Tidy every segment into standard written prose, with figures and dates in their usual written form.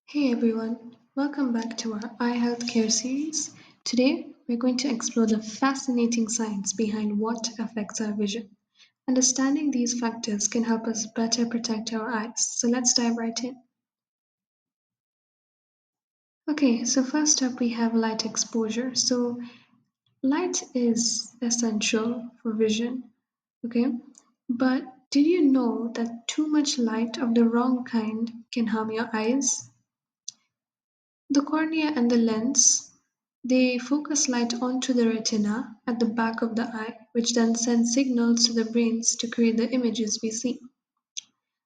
Hey everyone, welcome back to our eye health care series. Today, we're going to explore the fascinating science behind what affects our vision. Understanding these factors can help us better protect our eyes. So let's dive right in. Okay, so first up, we have light exposure. So, light is essential for vision, okay? But did you know that too much light of the wrong kind can harm your eyes? The cornea and the lens, they focus light onto the retina at the back of the eye, which then sends signals to the brains to create the images we see.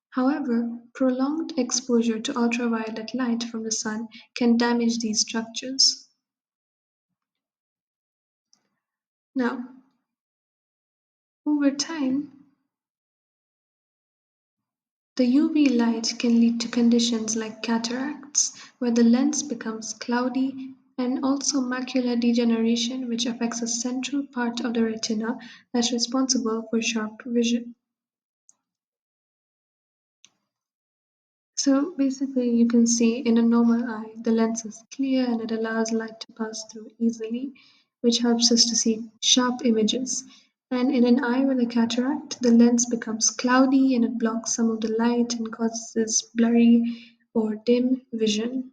However, prolonged exposure to ultraviolet light from the sun can damage these structures. Now, over time, the UV light can lead to conditions like cataracts, where the lens becomes cloudy, and also macular degeneration, which affects a central part of the retina that's responsible for sharp vision. So basically, you can see in a normal eye, the lens is clear and it allows light to pass through easily, which helps us to see sharp images. And in an eye with a cataract, the lens becomes cloudy and it blocks some of the light and causes blurry or dim vision.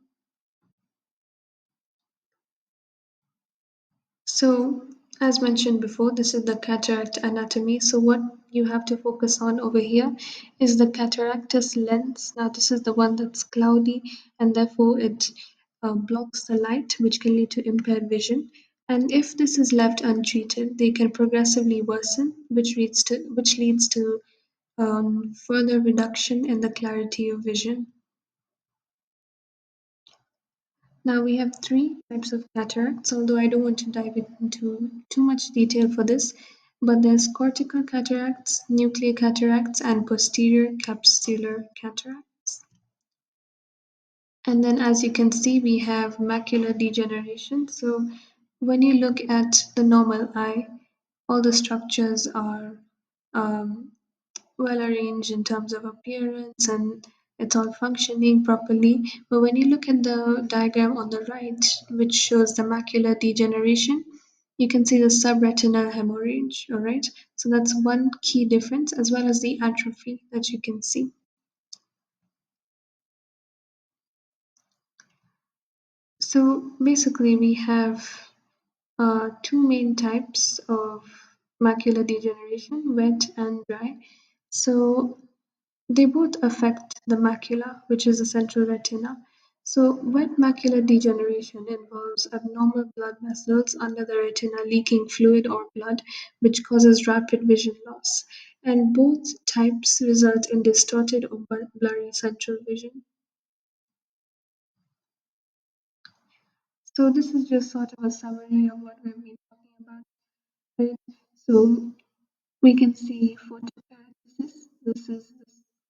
So, as mentioned before, this is the cataract anatomy. So, what you have to focus on over here is the cataractus lens. Now, this is the one that's cloudy and therefore it blocks the light, which can lead to impaired vision. And if this is left untreated, they can progressively worsen, which leads to further reduction in the clarity of vision. Now we have three types of cataracts, although I don't want to dive into too much detail for this, but there's cortical cataracts, nuclear cataracts, and posterior capsular cataracts. And then as you can see, we have macular degeneration. So when you look at the normal eye, all the structures are um, well arranged in terms of appearance and it's all functioning properly. But when you look at the diagram on the right, which shows the macular degeneration, you can see the subretinal hemorrhage, all right? So that's one key difference, as well as the atrophy that you can see. So basically, we have two main types of macular degeneration, wet and dry. So they both affect the macula, which is the central retina. So, wet macular degeneration involves abnormal blood vessels under the retina leaking fluid or blood, which causes rapid vision loss. And both types result in distorted or blurry central vision. So, this is just sort of a summary of what we've been talking about. Right? So, we can see photoparesis. This is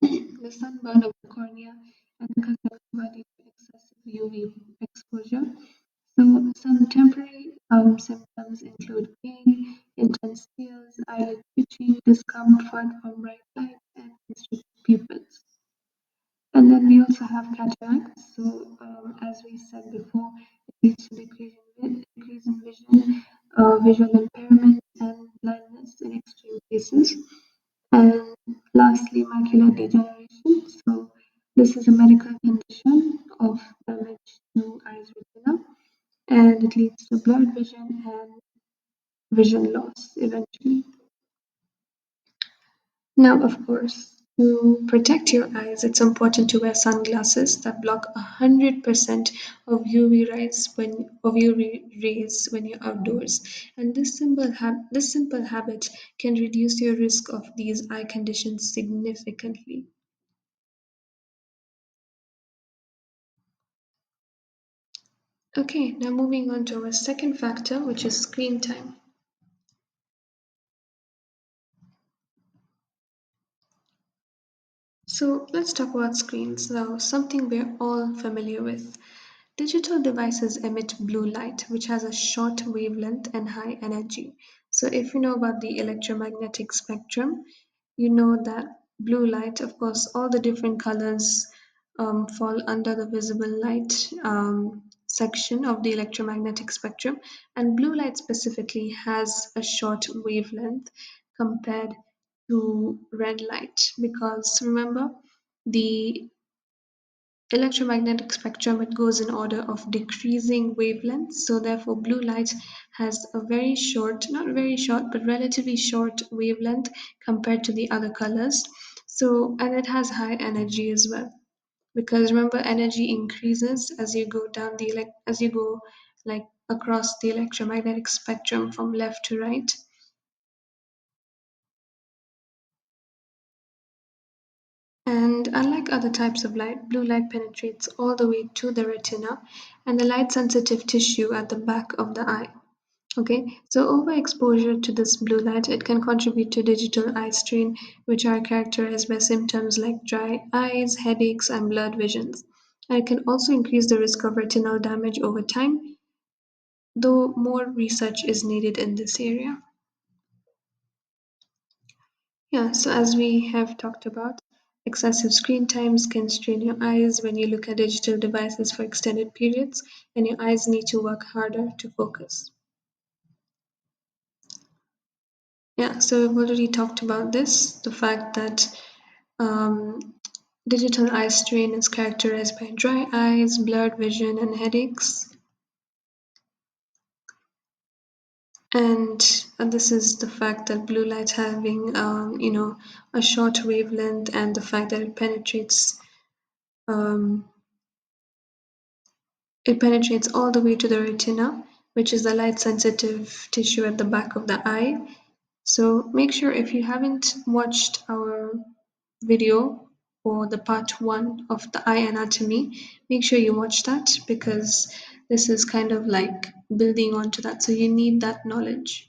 the sunburn of the cornea and the conjunctivitis to excessive UV exposure. So some temporary symptoms include pain, intense tears, eyelid twitching, discomfort from bright light, and constricted pupils. And then we also have cataracts. So as we said before, it leads to decrease in vision, visual impairment, and blindness in extreme cases. And lastly, macular degeneration. So this is a medical condition of damage to eyes retina, and it leads to blurred vision and vision loss eventually. Now, of course, to protect your eyes, it's important to wear sunglasses that block 100% of UV rays when you're outdoors. And this simple habit can reduce your risk of these eye conditions significantly. Okay, now moving on to our second factor, which is screen time. So let's talk about screens now, something we're all familiar with. Digital devices emit blue light, which has a short wavelength and high energy. So if you know about the electromagnetic spectrum, you know that blue light, of course, all the different colors fall under the visible light section of the electromagnetic spectrum, and blue light specifically has a short wavelength compared to red light, because remember, the electromagnetic spectrum, it goes in order of decreasing wavelengths, so therefore blue light has a very short, not very short, but relatively short wavelength compared to the other colors. So, and it has high energy as well, because remember, energy increases as you go down the as you go like across the electromagnetic spectrum from left to right. And unlike other types of light, blue light penetrates all the way to the retina and the light sensitive tissue at the back of the eye. Okay, so overexposure to this blue light, it can contribute to digital eye strain, which are characterized by symptoms like dry eyes, headaches, and blurred visions. And it can also increase the risk of retinal damage over time, though more research is needed in this area. Yeah, so as we have talked about, excessive screen times can strain your eyes when you look at digital devices for extended periods, and your eyes need to work harder to focus. Yeah, so we've already talked about this, the fact that um, digital eye strain is characterized by dry eyes, blurred vision, and headaches. And this is the fact that blue light having, a short wavelength, and the fact that um, it penetrates all the way to the retina, which is the light sensitive tissue at the back of the eye. So make sure, if you haven't watched our video or the part one of the eye anatomy, make sure you watch that, because this is kind of like building onto that. So you need that knowledge.